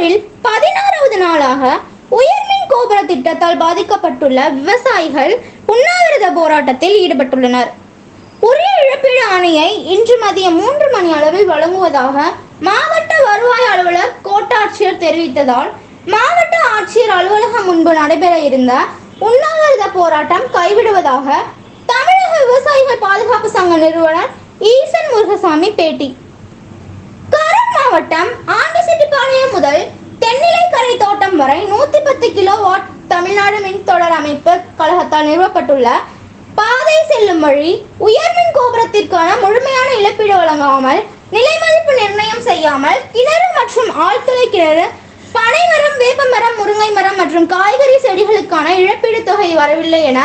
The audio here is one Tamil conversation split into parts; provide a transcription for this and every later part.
திருப்பூரில் 16வது நாளாக உயர்மின் கோபுர திட்டத்தால் பாதிக்கப்பட்டுள்ள விவசாயிகள் உண்ணாவிரத போராட்டத்தில் ஈடுபட்டுள்ளனர். உரிய இழப்பீடு ஆணையை இன்று மதியம் 3 மணி அளவில் வழங்குவதாக மாவட்ட வருவாய் அலுவலர் கோட்டாட்சியர் தெரிவித்ததால் மாவட்ட ஆட்சியர் அலுவலகம் முன்பு நடைபெற இருந்த உண்ணாவிரத போராட்டம் கைவிடுவதாக தமிழக விவசாயிகள் பாதுகாப்பு சங்க நிறுவனர் ஈசன் முருகசாமி பேட்டி. கரூர் மாவட்டம் ஆண்டிசெட்டிப்பாளையம் முதல் தென்னிலைக்கரை தோட்டம் வரை 110 கிலோவாட் தமிழ்நாடு மின்தொடர் அமைப்பு கழகத்தால் நிறுவப்பட்டுள்ள பாதை செல்லும் வழி உயர்மின் கோபுரத்திற்கான முழுமையான இழப்பீடு வழங்காமல், நிலை மதிப்பு நிர்ணயம் செய்யாமல், கிணறு மற்றும் ஆழ்துளை கிணறு, பனை மரம், வேப்ப மரம், முருங்கை மரம் மற்றும் காய்கறி செடிகளுக்கான இழப்பீடு தொகை வரவில்லை என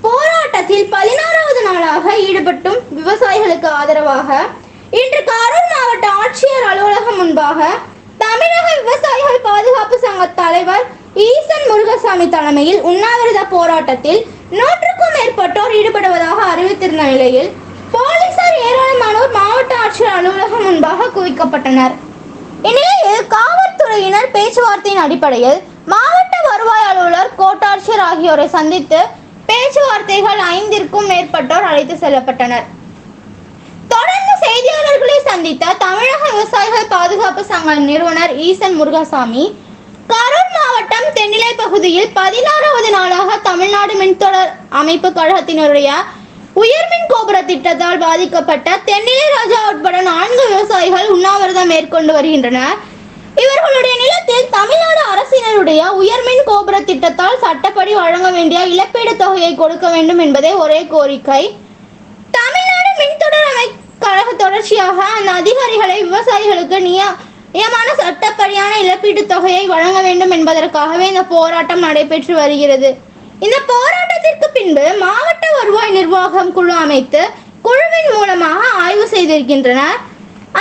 போராட்டத்தில் 16வது நாளாக ஈடுபட்டும் விவசாயிகளுக்கு ஆதரவாக இன்று கரூர் மாவட்ட ஆட்சியர் அலுவலகம் முன்பாக தமிழக விவசாயிகள் பாதுகாப்பு சங்க தலைவர் ஈசன் முருகசாமி தலைமையில் உண்ணாவிரத போராட்டத்தில் 100க்கும் மேற்பட்டோர் ஈடுபடுவதாக அறிவித்திருந்த நிலையில் போலீசார் ஏராளமானோர் மாவட்ட ஆட்சியர் அலுவலகம் முன்பாக குவிக்கப்பட்டனர். இந்நிலையில் காவல்துறையினர் பேச்சுவார்த்தையின் அடிப்படையில் மாவட்ட வருவாய் அலுவலர், கோட்டாட்சியர் ஆகியோரை சந்தித்து பேச்சுவார்த்தைகள் 5ற்கும் மேற்பட்டோர் அழைத்து செல்லப்பட்டனர். தொடர்ந்து செய்தியாளர்களை சந்தித்த தமிழக விவசாயிகள் பாதுகாப்பு சங்க நிறுவனர் ஈசன் முருகசாமி, கரூர் மாவட்டம் தென்னிலை பகுதியில் 16வது நாளாக தமிழ்நாடு மின்தொடர் அமைப்பு கழகத்தினுடைய உயர்மின் கோபுர திட்டத்தால் பாதிக்கப்பட்ட தென்னிலை ராஜா உட்பட 4 விவசாயிகள் உண்ணாவிரதம் மேற்கொண்டு வருகின்றனர். இவர்களுடைய நிலத்தில் தமிழ்நாடு அரசினருடைய உயர்மின் கோபுர திட்டத்தால் சட்டப்படி வழங்க வேண்டிய இழப்பீடு தொகையை கொடுக்க வேண்டும் என்பதே ஒரே கோரிக்கை. தமிழ்நாடு மின்தொடர் அமைப்பு கழக தொடர்ச்சியாக அந்த அதிகாரிகளை விவசாயிகளுக்கு நியமான சட்டப்படியான இழப்பீட்டு தொகையை வழங்க வேண்டும் என்பதற்காகவே இந்த போராட்டம் நடைபெற்று வருகிறது. இந்த போராட்டத்திற்கு பின்பு மாவட்ட வருவாய் நிர்வாகம் குழு அமைத்து குழுவின் மூலமாக ஆய்வு செய்திருக்கின்றனர்.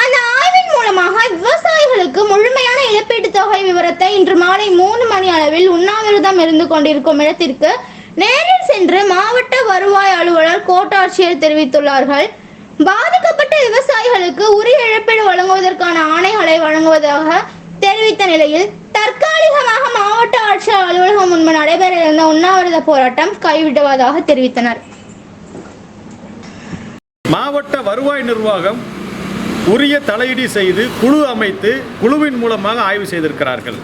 அந்த ஆய்வின் மூலமாக விவசாயிகளுக்கு முழுமையான இழப்பீட்டு தொகை விவரத்தை இன்று மாலை 3 மணி அளவில் உண்ணாவிரதம் இருந்து கொண்டிருக்கும் இடத்திற்கு நேரில் சென்று மாவட்ட வருவாய் அலுவலர், கோட்டாட்சியர் தெரிவித்துள்ளார்கள். பாதிக்கப்பட்ட விவசாயிகளுக்கு உரிய இழப்பீடு வழங்குவதற்கான ஆணைகளை வழங்குவதாக தெரிவித்த நிலையில் தற்காலிகமாக மாவட்ட ஆட்சியர் அலுவலகம் முன்பு நடைபெற இருந்த உண்ணாவிரத போராட்டம் கைவிடுவதாக தெரிவித்தனர். மாவட்ட வருவாய் நிர்வாகம் உரிய தலையீடு செய்து குழு அமைத்து குழுவின் மூலமாக ஆய்வு செய்திருக்கிறார்கள்.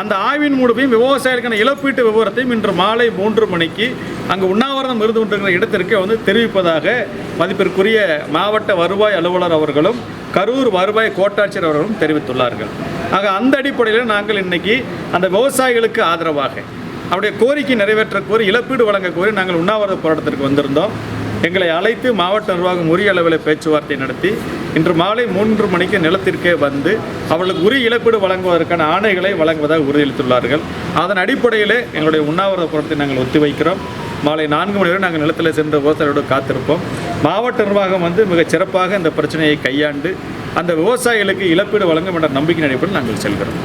அந்த ஆய்வின் மூலமும் விவசாயிகளுக்கான இழப்பீட்டு விவரத்தையும் இன்று மாலை 3 மணிக்கு அங்கு உண்ணாவிரதம் இருந்து கொண்டிருக்கிற இடத்திற்கு தெரிவிப்பதாக மதிப்பிற்குரிய மாவட்ட வருவாய் அலுவலர் அவர்களும் கரூர் வருவாய் கோட்டாட்சியர் அவர்களும் தெரிவித்துள்ளார்கள். ஆக அந்த அடிப்படையில் நாங்கள் இன்னைக்கு அந்த விவசாயிகளுக்கு ஆதரவாக அவருடைய கோரிக்கை நிறைவேற்ற கோரி இழப்பீடு வழங்க கோரி நாங்கள் உண்ணாவிரத போராட்டத்திற்கு வந்திருந்தோம். எங்களை அழைத்து மாவட்ட நிர்வாகம் உரிய அளவில் பேச்சுவார்த்தை நடத்தி இன்று மாலை 3 மணிக்கு நிலத்திற்கே வந்து அவர்களுக்கு உரிய இழப்பீடு வழங்குவதற்கான ஆணைகளை வழங்குவதாக உறுதியளித்துள்ளார்கள். அதன் அடிப்படையிலே எங்களுடைய உண்ணாவிரத போராட்டத்தை நாங்கள் ஒத்திவைக்கிறோம். மாலை 4 மணி வரை நாங்கள் நிலத்தில் சென்று விவசாயிகளோடு காத்திருப்போம். மாவட்ட நிர்வாகம் மிகச் சிறப்பாக இந்த பிரச்சனையை கையாண்டு அந்த விவசாயிகளுக்கு இழப்பீடு வழங்கும் என்ற நம்பிக்கை அடிப்படையில் நாங்கள் செல்கிறோம்.